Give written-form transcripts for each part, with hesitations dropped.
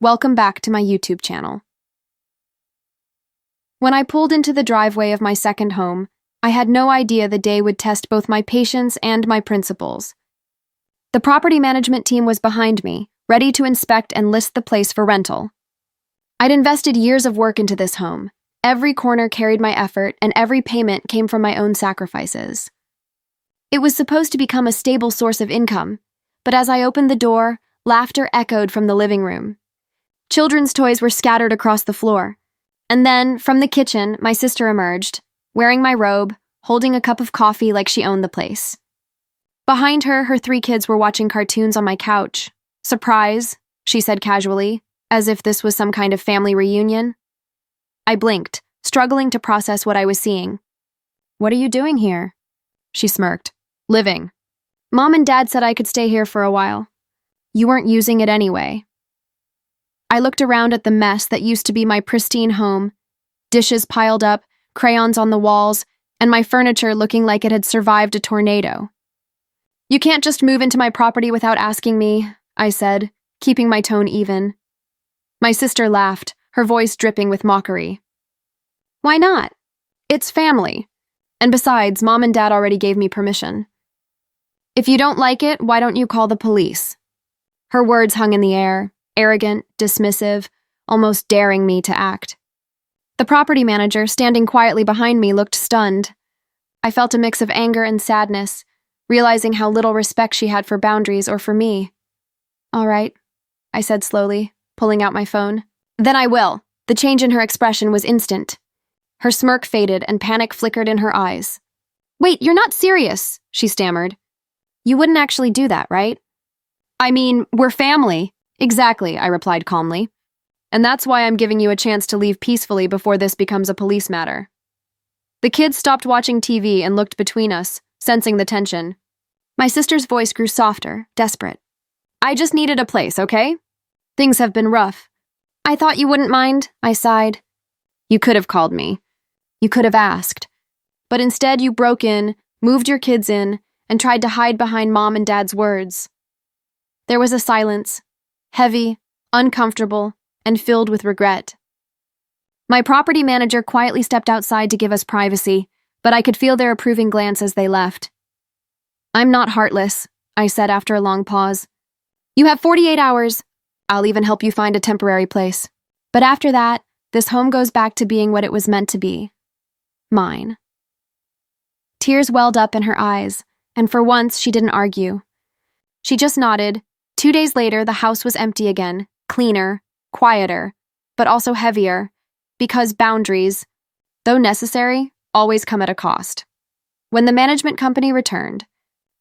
Welcome back to my YouTube channel. When I pulled into the driveway of my second home, I had no idea the day would test both my patience and my principles. The property management team was behind me, ready to inspect and list the place for rental. I'd invested years of work into this home. Every corner carried my effort, and every payment came from my own sacrifices. It was supposed to become a stable source of income, but as I opened the door, laughter echoed from the living room. Children's toys were scattered across the floor. And then, from the kitchen, my sister emerged, wearing my robe, holding a cup of coffee like she owned the place. Behind her, her 3 kids were watching cartoons on my couch. "Surprise," she said casually, as if this was some kind of family reunion. I blinked, struggling to process what I was seeing. "What are you doing here?" She smirked. "Living. Mom and Dad said I could stay here for a while. You weren't using it anyway." I looked around at the mess that used to be my pristine home, dishes piled up, crayons on the walls, and my furniture looking like it had survived a tornado. "You can't just move into my property without asking me," I said, keeping my tone even. My sister laughed, her voice dripping with mockery. "Why not? It's family. And besides, Mom and Dad already gave me permission. If you don't like it, why don't you call the police?" Her words hung in the air, arrogant, dismissive, almost daring me to act. The property manager, standing quietly behind me, looked stunned. I felt a mix of anger and sadness, realizing how little respect she had for boundaries or for me. "All right," I said slowly, pulling out my phone. "Then I will." The change in her expression was instant. Her smirk faded and panic flickered in her eyes. "Wait, you're not serious," she stammered. "You wouldn't actually do that, right?" "I mean, we're family." "Exactly," I replied calmly. "And that's why I'm giving you a chance to leave peacefully before this becomes a police matter." The kids stopped watching TV and looked between us, sensing the tension. My sister's voice grew softer, desperate. "I just needed a place, okay? Things have been rough." "I thought you wouldn't mind," I sighed. "You could have called me. You could have asked. But instead you broke in, moved your kids in, and tried to hide behind Mom and Dad's words." There was a silence, heavy, uncomfortable, and filled with regret. My property manager quietly stepped outside to give us privacy, but I could feel their approving glance as they left. "I'm not heartless," I said after a long pause. "You have 48 hours. I'll even help you find a temporary place. But after that, this home goes back to being what it was meant to be. Mine." Tears welled up in her eyes, and for once she didn't argue. She just nodded. 2 days later, the house was empty again, cleaner, quieter, but also heavier, because boundaries, though necessary, always come at a cost. When the management company returned,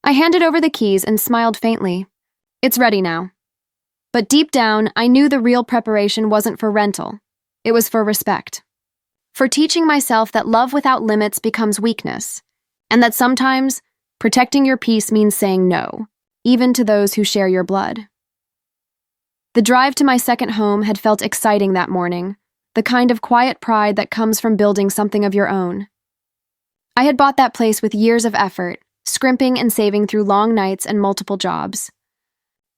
I handed over the keys and smiled faintly. "It's ready now." But deep down, I knew the real preparation wasn't for rental. It was for respect. For teaching myself that love without limits becomes weakness, and that sometimes protecting your peace means saying no, even to those who share your blood. The drive to my second home had felt exciting that morning, the kind of quiet pride that comes from building something of your own. I had bought that place with years of effort, scrimping and saving through long nights and multiple jobs.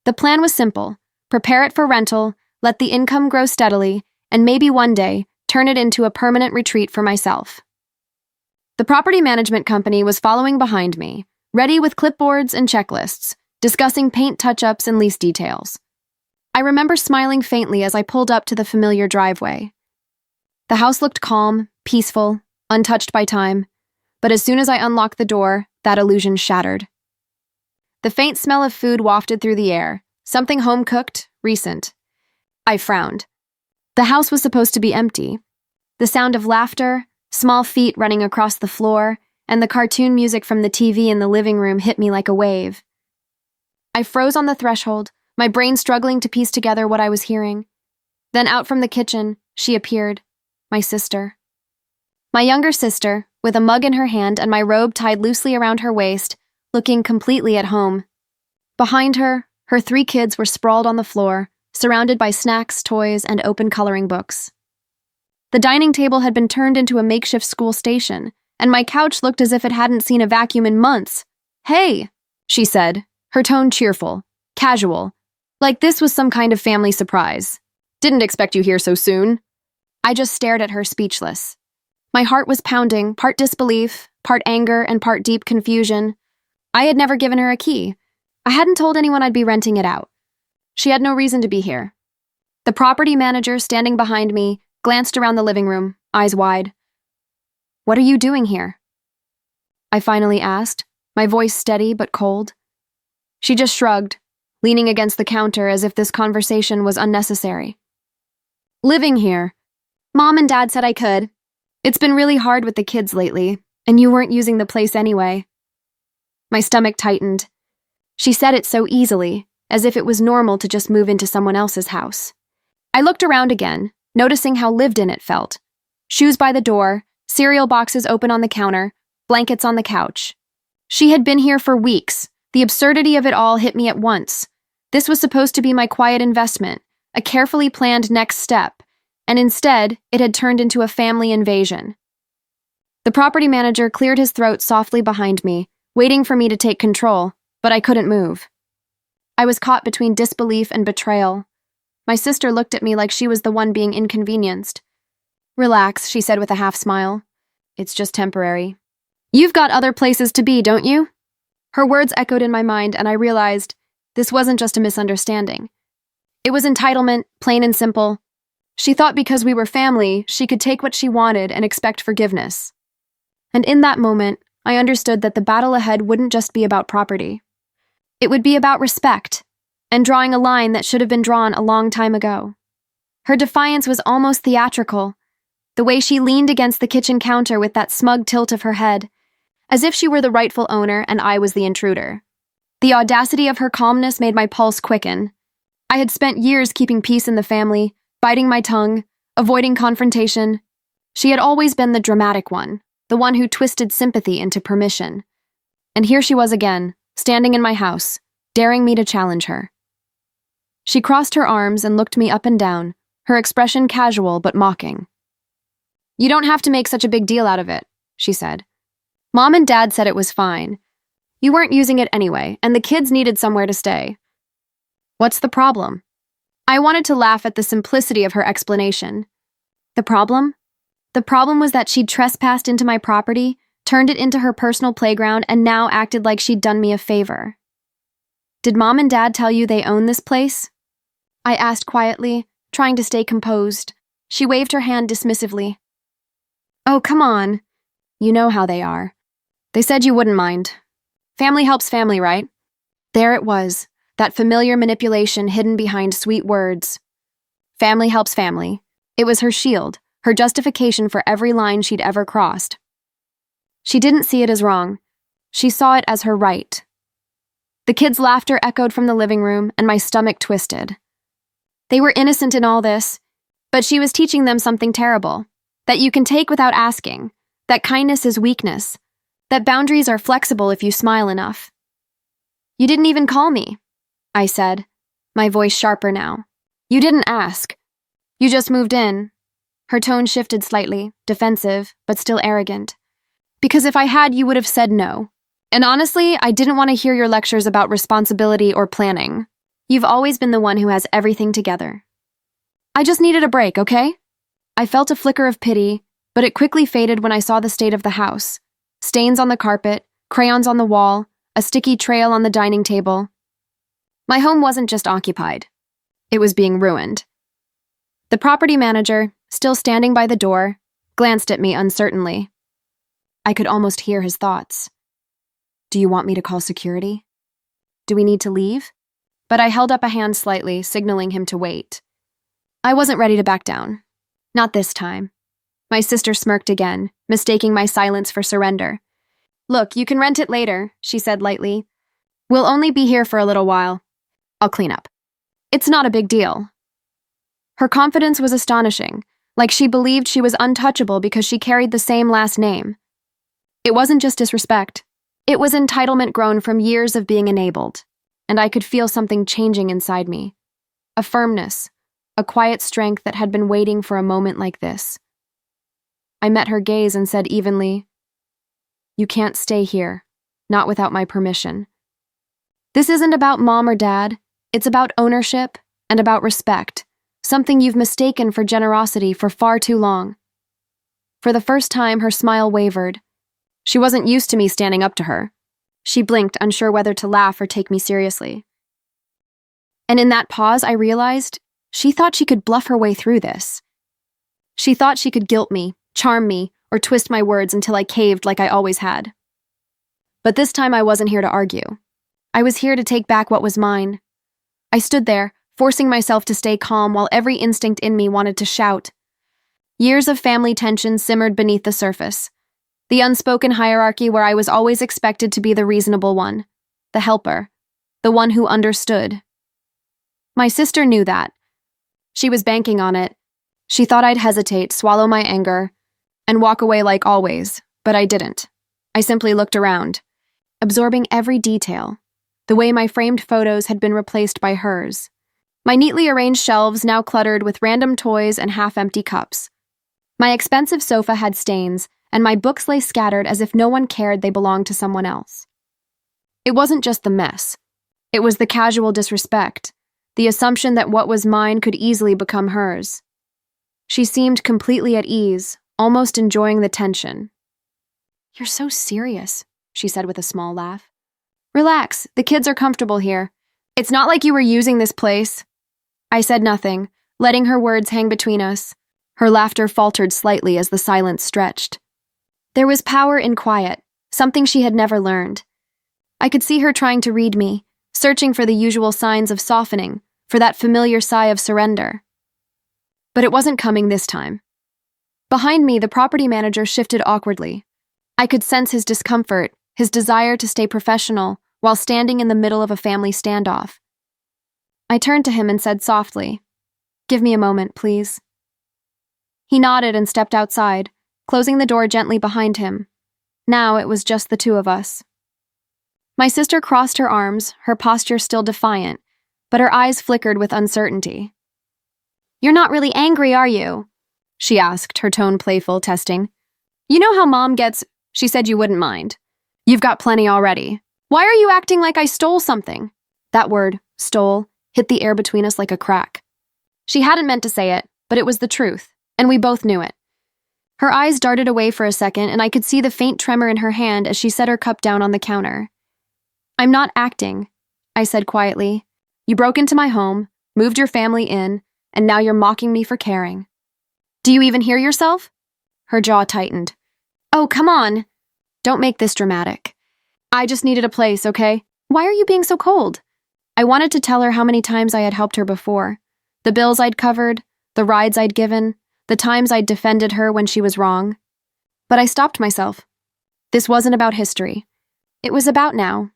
The plan was simple: prepare it for rental, let the income grow steadily, and maybe one day, turn it into a permanent retreat for myself. The property management company was following behind me, ready with clipboards and checklists, discussing paint touch-ups and lease details. I remember smiling faintly as I pulled up to the familiar driveway. The house looked calm, peaceful, untouched by time, but as soon as I unlocked the door, that illusion shattered. The faint smell of food wafted through the air, something home-cooked, recent. I frowned. The house was supposed to be empty. The sound of laughter, small feet running across the floor, and the cartoon music from the TV in the living room hit me like a wave. I froze on the threshold, my brain struggling to piece together what I was hearing. Then out from the kitchen, she appeared, my sister. My younger sister, with a mug in her hand and my robe tied loosely around her waist, looking completely at home. Behind her, her 3 kids were sprawled on the floor, surrounded by snacks, toys, and open coloring books. The dining table had been turned into a makeshift school station, and my couch looked as if it hadn't seen a vacuum in months. "Hey," she said, her tone cheerful, casual, like this was some kind of family surprise. Didn't expect you here so soon. I just stared at her, speechless. My heart was pounding, part disbelief, part anger, and part deep confusion. I had never given her a key. I hadn't told anyone I'd be renting it out. She had no reason to be here. The property manager, standing behind me, glanced around the living room, eyes wide. "What are you doing here?" I finally asked, my voice steady but cold. She just shrugged, leaning against the counter as if this conversation was unnecessary. "Living here. Mom and Dad said I could. It's been really hard with the kids lately, and you weren't using the place anyway." My stomach tightened. She said it so easily, as if it was normal to just move into someone else's house. I looked around again, noticing how lived in it felt. Shoes by the door, cereal boxes open on the counter, blankets on the couch. She had been here for weeks. The absurdity of it all hit me at once. This was supposed to be my quiet investment, a carefully planned next step, and instead, it had turned into a family invasion. The property manager cleared his throat softly behind me, waiting for me to take control, but I couldn't move. I was caught between disbelief and betrayal. My sister looked at me like she was the one being inconvenienced. "Relax," she said with a half smile. "It's just temporary. You've got other places to be, don't you?" Her words echoed in my mind, and I realized this wasn't just a misunderstanding. It was entitlement, plain and simple. She thought because we were family, she could take what she wanted and expect forgiveness. And in that moment, I understood that the battle ahead wouldn't just be about property. It would be about respect, and drawing a line that should have been drawn a long time ago. Her defiance was almost theatrical, the way she leaned against the kitchen counter with that smug tilt of her head, as if she were the rightful owner and I was the intruder. The audacity of her calmness made my pulse quicken. I had spent years keeping peace in the family, biting my tongue, avoiding confrontation. She had always been the dramatic one, the one who twisted sympathy into permission. And here she was again, standing in my house, daring me to challenge her. She crossed her arms and looked me up and down, her expression casual but mocking. "You don't have to make such a big deal out of it," she said. "Mom and Dad said it was fine. You weren't using it anyway, and the kids needed somewhere to stay." "What's the problem?" I wanted to laugh at the simplicity of her explanation. The problem? The problem was that she'd trespassed into my property, turned it into her personal playground, and now acted like she'd done me a favor. "Did Mom and Dad tell you they own this place?" I asked quietly, trying to stay composed. She waved her hand dismissively. "Oh, come on. You know how they are. They said you wouldn't mind. Family helps family, right?" There it was, that familiar manipulation hidden behind sweet words. Family helps family. It was her shield, her justification for every line she'd ever crossed. She didn't see it as wrong. She saw it as her right. The kids' laughter echoed from the living room, and my stomach twisted. They were innocent in all this, but she was teaching them something terrible, that you can take without asking, that kindness is weakness, that boundaries are flexible if you smile enough. "You didn't even call me," I said, my voice sharper now. "You didn't ask. You just moved in." Her tone shifted slightly, defensive, but still arrogant. "Because if I had, you would have said no. And honestly, I didn't want to hear your lectures about responsibility or planning. You've always been the one who has everything together. I just needed a break, okay?" I felt a flicker of pity, but it quickly faded when I saw the state of the house. Stains on the carpet, crayons on the wall, a sticky trail on the dining table. My home wasn't just occupied. It was being ruined. The property manager, still standing by the door, glanced at me uncertainly. I could almost hear his thoughts. "Do you want me to call security? Do we need to leave?" But I held up a hand slightly, signaling him to wait. I wasn't ready to back down. Not this time. My sister smirked again, mistaking my silence for surrender. "Look, you can rent it later," she said lightly. "We'll only be here for a little while. I'll clean up. It's not a big deal." Her confidence was astonishing, like she believed she was untouchable because she carried the same last name. It wasn't just disrespect. It was entitlement grown from years of being enabled, and I could feel something changing inside me. A firmness, a quiet strength that had been waiting for a moment like this. I met her gaze and said evenly, "You can't stay here, not without my permission. This isn't about Mom or Dad, it's about ownership and about respect. something you've mistaken for generosity for far too long." For the first time, her smile wavered. She wasn't used to me standing up to her. She blinked, unsure whether to laugh or take me seriously. And in that pause, I realized she thought she could bluff her way through this. She thought she could guilt me, charm me, or twist my words until I caved like I always had. But this time I wasn't here to argue. I was here to take back what was mine. I stood there, forcing myself to stay calm while every instinct in me wanted to shout. Years of family tension simmered beneath the surface. The unspoken hierarchy where I was always expected to be the reasonable one, the helper, the one who understood. My sister knew that. She was banking on it. She thought I'd hesitate, swallow my anger, and walk away like always, but I didn't. I simply looked around, absorbing every detail, the way my framed photos had been replaced by hers. My neatly arranged shelves now cluttered with random toys and half-empty cups. My expensive sofa had stains, and my books lay scattered as if no one cared they belonged to someone else. It wasn't just the mess. It was the casual disrespect, the assumption that what was mine could easily become hers. She seemed completely at ease, almost enjoying the tension. "You're so serious," she said with a small laugh. "Relax, the kids are comfortable here. It's not like you were using this place." I said nothing, letting her words hang between us. Her laughter faltered slightly as the silence stretched. There was power in quiet, something she had never learned. I could see her trying to read me, searching for the usual signs of softening, for that familiar sigh of surrender. But it wasn't coming this time. Behind me, the property manager shifted awkwardly. I could sense his discomfort, his desire to stay professional, while standing in the middle of a family standoff. I turned to him and said softly, "Give me a moment, please." He nodded and stepped outside, closing the door gently behind him. Now it was just the two of us. My sister crossed her arms, her posture still defiant, but her eyes flickered with uncertainty. "You're not really angry, are you?" she asked, her tone playful, testing. "You know how Mom gets—" She said you wouldn't mind. "You've got plenty already. Why are you acting like I stole something?" That word, stole, hit the air between us like a crack. She hadn't meant to say it, but it was the truth, and we both knew it. Her eyes darted away for a second, and I could see the faint tremor in her hand as she set her cup down on the counter. "I'm not acting," I said quietly. "You broke into my home, moved your family in, and now you're mocking me for caring. Do you even hear yourself?" Her jaw tightened. "Oh, come on. Don't make this dramatic. I just needed a place, okay? Why are you being so cold?" I wanted to tell her how many times I had helped her before. The bills I'd covered, the rides I'd given, the times I'd defended her when she was wrong. But I stopped myself. This wasn't about history. It was about now.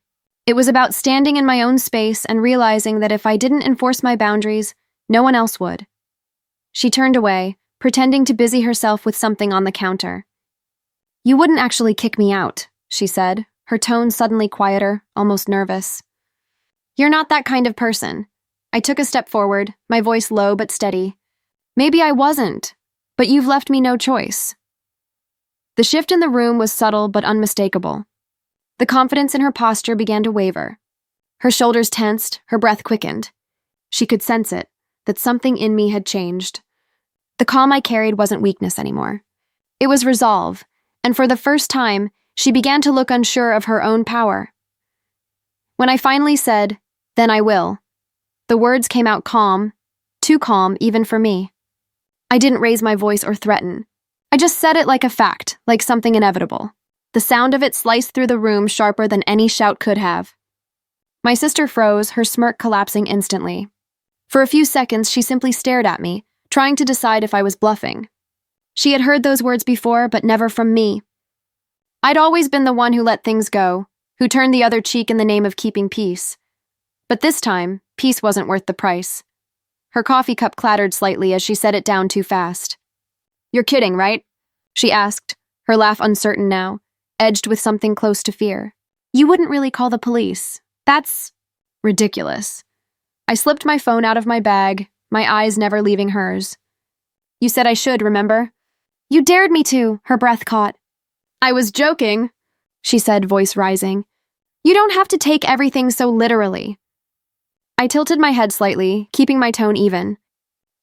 It was about standing in my own space and realizing that if I didn't enforce my boundaries, no one else would. She turned away, pretending to busy herself with something on the counter. "You wouldn't actually kick me out," she said, her tone suddenly quieter, almost nervous. "You're not that kind of person." I took a step forward, my voice low but steady. "Maybe I wasn't, but you've left me no choice." The shift in the room was subtle but unmistakable. The confidence in her posture began to waver. Her shoulders tensed, her breath quickened. She could sense it, that something in me had changed. The calm I carried wasn't weakness anymore. It was resolve, and for the first time, she began to look unsure of her own power. When I finally said, "Then I will," the words came out calm, too calm even for me. I didn't raise my voice or threaten. I just said it like a fact, like something inevitable. The sound of it sliced through the room sharper than any shout could have. My sister froze, her smirk collapsing instantly. For a few seconds, she simply stared at me, trying to decide if I was bluffing. She had heard those words before, but never from me. I'd always been the one who let things go, who turned the other cheek in the name of keeping peace. But this time, peace wasn't worth the price. Her coffee cup clattered slightly as she set it down too fast. "You're kidding, right?" she asked, her laugh uncertain now, edged with something close to fear. "You wouldn't really call the police. That's ridiculous." I slipped my phone out of my bag, my eyes never leaving hers. "You said I should, remember?" "You dared me to," her breath caught. "I was joking," she said, voice rising. "You don't have to take everything so literally." I tilted my head slightly, keeping my tone even.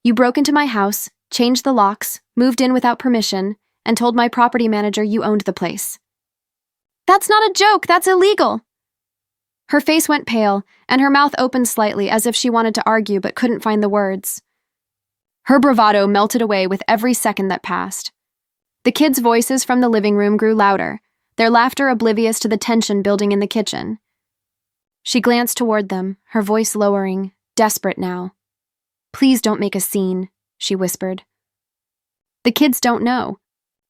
You broke into my house, changed the locks, moved in without permission, and told my property manager you owned the place. That's not a joke, that's illegal. Her face went pale, and her mouth opened slightly as if she wanted to argue but couldn't find the words. Her bravado melted away with every second that passed. The kids' voices from the living room grew louder, their laughter oblivious to the tension building in the kitchen. She glanced toward them, her voice lowering, desperate now. Please don't make a scene, she whispered. The kids don't know.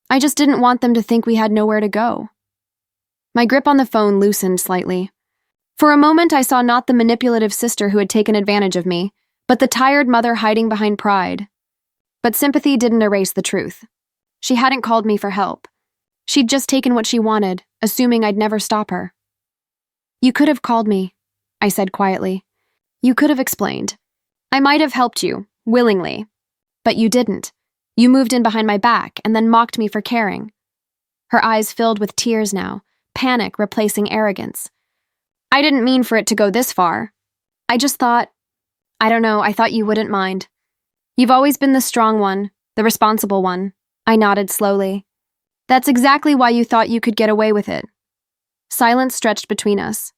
I just didn't want them to think we had nowhere to go. My grip on the phone loosened slightly. For a moment, I saw not the manipulative sister who had taken advantage of me, but the tired mother hiding behind pride. But sympathy didn't erase the truth. She hadn't called me for help. She'd just taken what she wanted, assuming I'd never stop her. You could have called me, I said quietly. You could have explained. I might have helped you, willingly. But you didn't. You moved in behind my back and then mocked me for caring. Her eyes filled with tears now, panic replacing arrogance. I didn't mean for it to go this far. I just thought, I don't know, I thought you wouldn't mind. You've always been the strong one, the responsible one. I nodded slowly. That's exactly why you thought you could get away with it. Silence stretched between us.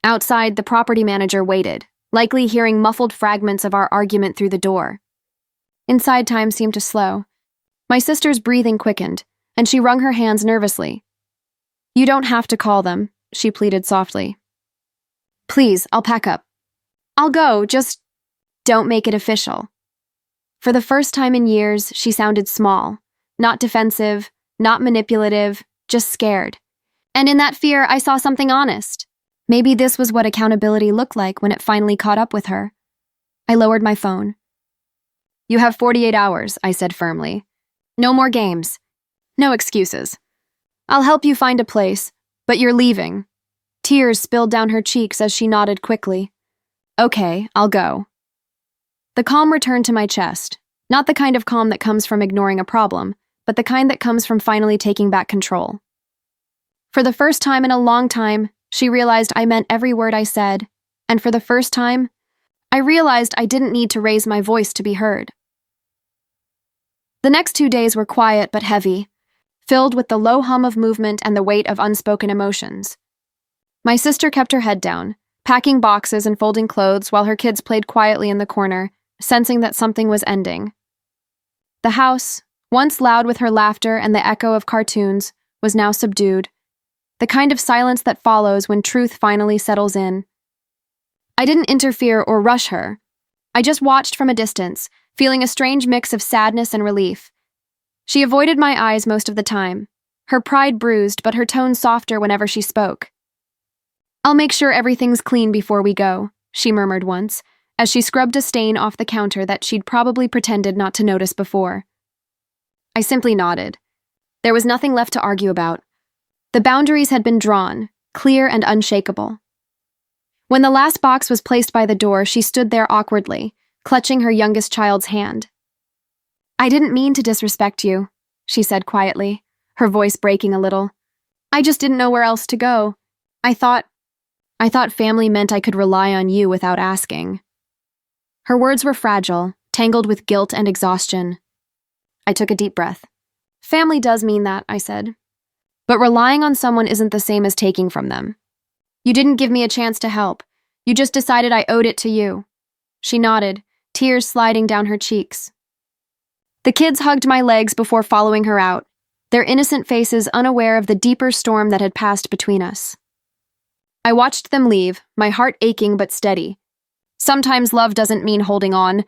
Outside, the property manager waited, likely hearing muffled fragments of our argument through the door. Inside, time seemed to slow. My sister's breathing quickened, and she wrung her hands nervously. You don't have to call them, she pleaded softly. Please, I'll pack up. I'll go, just don't make it official. For the first time in years, she sounded small, not defensive, not manipulative, just scared. And in that fear, I saw something honest. Maybe this was what accountability looked like when it finally caught up with her. I lowered my phone. You have 48 hours, I said firmly. No more games. No excuses. I'll help you find a place, but you're leaving. Tears spilled down her cheeks as she nodded quickly. Okay, I'll go. The calm returned to my chest, not the kind of calm that comes from ignoring a problem, but the kind that comes from finally taking back control. For the first time in a long time, she realized I meant every word I said, and for the first time, I realized I didn't need to raise my voice to be heard. The next 2 days were quiet but heavy, filled with the low hum of movement and the weight of unspoken emotions. My sister kept her head down, packing boxes and folding clothes while her kids played quietly in the corner, sensing that something was ending. The house, once loud with her laughter and the echo of cartoons, was now subdued, the kind of silence that follows when truth finally settles in. I didn't interfere or rush her. I just watched from a distance, feeling a strange mix of sadness and relief. She avoided my eyes most of the time, her pride bruised but her tone softer whenever she spoke. I'll make sure everything's clean before we go, she murmured once, as she scrubbed a stain off the counter that she'd probably pretended not to notice before. I simply nodded. There was nothing left to argue about. The boundaries had been drawn, clear and unshakable. When the last box was placed by the door, she stood there awkwardly, clutching her youngest child's hand. I didn't mean to disrespect you, she said quietly, her voice breaking a little. I just didn't know where else to go. I thought family meant I could rely on you without asking. Her words were fragile, tangled with guilt and exhaustion. I took a deep breath. Family does mean that, I said. But relying on someone isn't the same as taking from them. You didn't give me a chance to help. You just decided I owed it to you. She nodded, tears sliding down her cheeks. The kids hugged my legs before following her out, their innocent faces unaware of the deeper storm that had passed between us. I watched them leave, my heart aching but steady. Sometimes love doesn't mean holding on.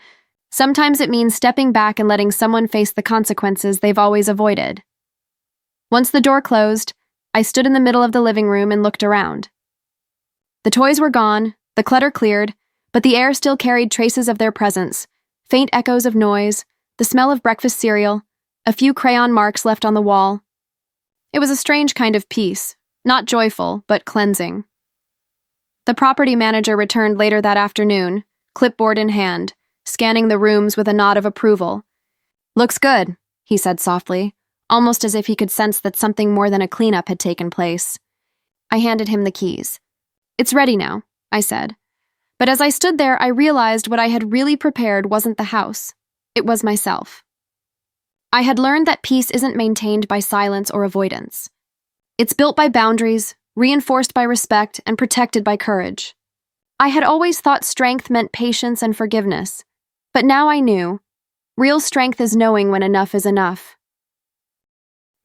Sometimes it means stepping back and letting someone face the consequences they've always avoided. Once the door closed, I stood in the middle of the living room and looked around. The toys were gone, the clutter cleared, but the air still carried traces of their presence, faint echoes of noise, the smell of breakfast cereal, a few crayon marks left on the wall. It was a strange kind of peace, not joyful, but cleansing. The property manager returned later that afternoon, clipboard in hand, scanning the rooms with a nod of approval. Looks good, he said softly, almost as if he could sense that something more than a cleanup had taken place. I handed him the keys. It's ready now, I said. But as I stood there, I realized what I had really prepared wasn't the house. It was myself. I had learned that peace isn't maintained by silence or avoidance. It's built by boundaries, reinforced by respect, and protected by courage. I had always thought strength meant patience and forgiveness, but now I knew. Real strength is knowing when enough is enough.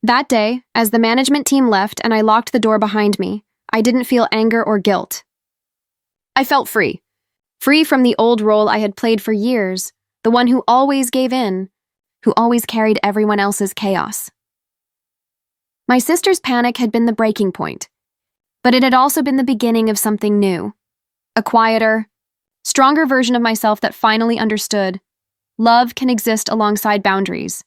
That day, as the management team left and I locked the door behind me, I didn't feel anger or guilt. I felt free. Free from the old role I had played for years, the one who always gave in, who always carried everyone else's chaos. My sister's panic had been the breaking point, but it had also been the beginning of something new. A quieter, stronger version of myself that finally understood love can exist alongside boundaries,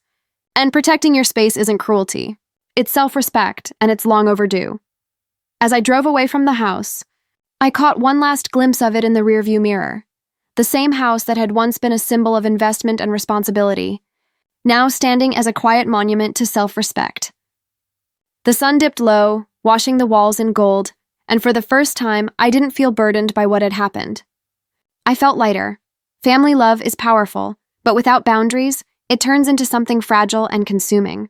and protecting your space isn't cruelty. It's self-respect, and it's long overdue. As I drove away from the house, I caught one last glimpse of it in the rearview mirror. The same house that had once been a symbol of investment and responsibility, now standing as a quiet monument to self-respect. The sun dipped low, washing the walls in gold, and for the first time, I didn't feel burdened by what had happened. I felt lighter. Family love is powerful, but without boundaries, it turns into something fragile and consuming.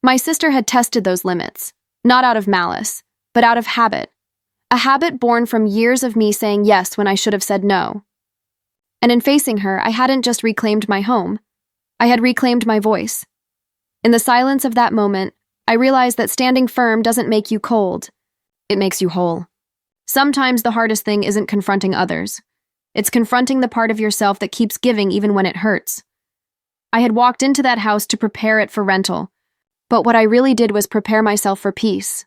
My sister had tested those limits, not out of malice, but out of habit. A habit born from years of me saying yes when I should have said no. And in facing her, I hadn't just reclaimed my home. I had reclaimed my voice. In the silence of that moment, I realized that standing firm doesn't make you cold. It makes you whole. Sometimes the hardest thing isn't confronting others. It's confronting the part of yourself that keeps giving even when it hurts. I had walked into that house to prepare it for rental, but what I really did was prepare myself for peace.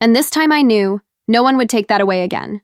And this time I knew no one would take that away again.